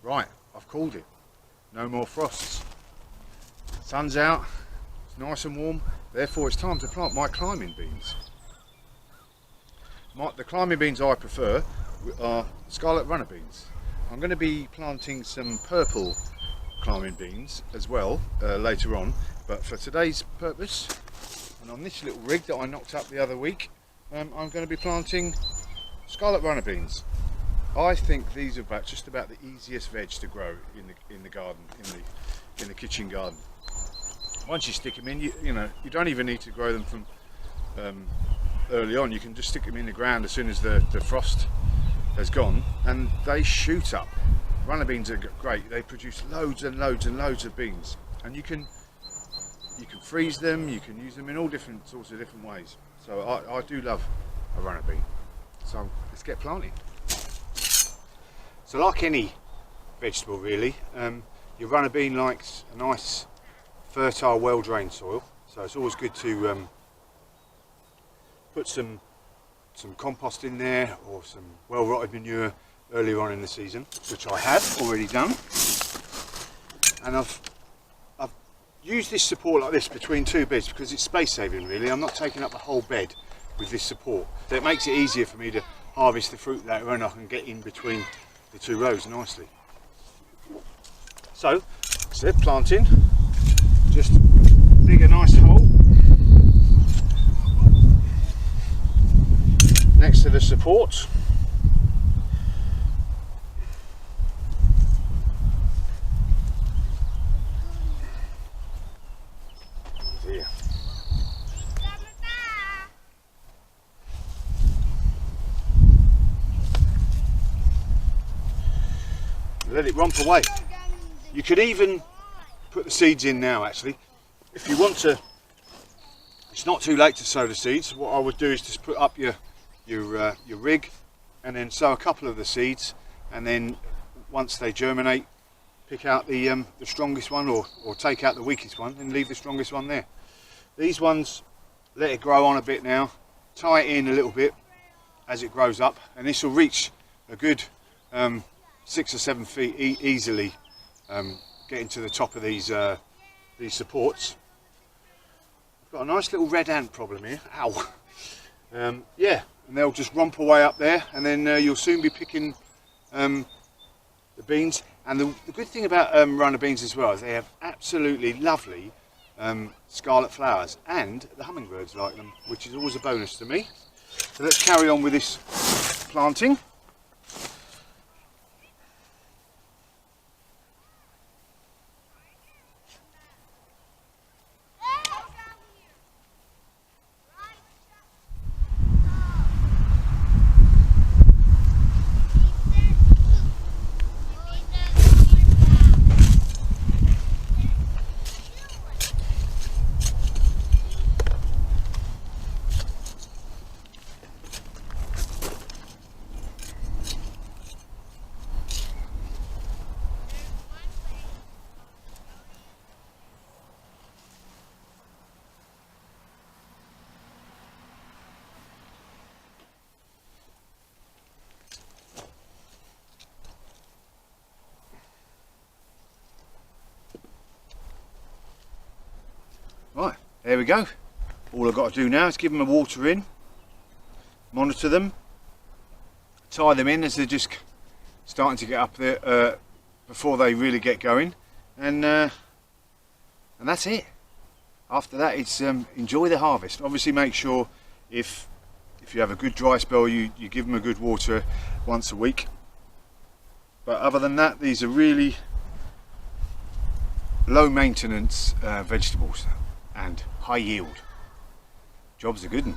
Right, I've called it. No more frosts. Sun's out, it's nice and warm, therefore it's time to plant my climbing beans. The climbing beans I prefer are scarlet runner beans. I'm going to be planting some purple climbing beans as well later on, but for today's purpose and on this little rig that I knocked up the other week, I'm going to be planting scarlet runner beans. I think these are just about the easiest veg to grow in the garden, in the kitchen garden. Once you stick them in, you don't even need to grow them from early on. You can just stick them in the ground as soon as the frost has gone, and they shoot up. Runner beans are great. They produce loads and loads and loads of beans, and you can freeze them. You can use them in all different sorts of different ways. So I do love a runner bean. So let's get planting. So like any vegetable really, your runner bean likes a nice fertile, well-drained soil. So it's always good to put some compost in there or some well-rotted manure earlier on in the season, which I have already done. And I've used this support like this between two beds because it's space saving really. I'm not taking up the whole bed with this support. So it makes it easier for me to harvest the fruit later on. I can get in between the two rows nicely. So, instead of planting, just dig a nice hole next to the support. Here. Let it romp away. You could even put the seeds in now actually. If you want to, it's not too late to sow the seeds. What I would do is just put up your rig and then sow a couple of the seeds, and then once they germinate, pick out the strongest one or take out the weakest one and leave the strongest one there. These ones, let it grow on a bit now, tie it in a little bit as it grows up, and this will reach a good 6 or 7 feet easily, getting to the top of these supports. I've got a nice little red ant problem here. Ow! Yeah, and they'll just romp away up there, and then you'll soon be picking the beans. And the good thing about runner beans as well is they have absolutely lovely scarlet flowers, and the hummingbirds like them, which is always a bonus to me. So let's carry on with this planting. Right, there we go. All I've got to do now is give them a water in, monitor them, tie them in as they're just starting to get up there before they really get going, and that's it. After that, it's enjoy the harvest. Obviously, make sure if you have a good dry spell, you give them a good water once a week. But other than that, these are really low maintenance vegetables and high yield. Job's a good one.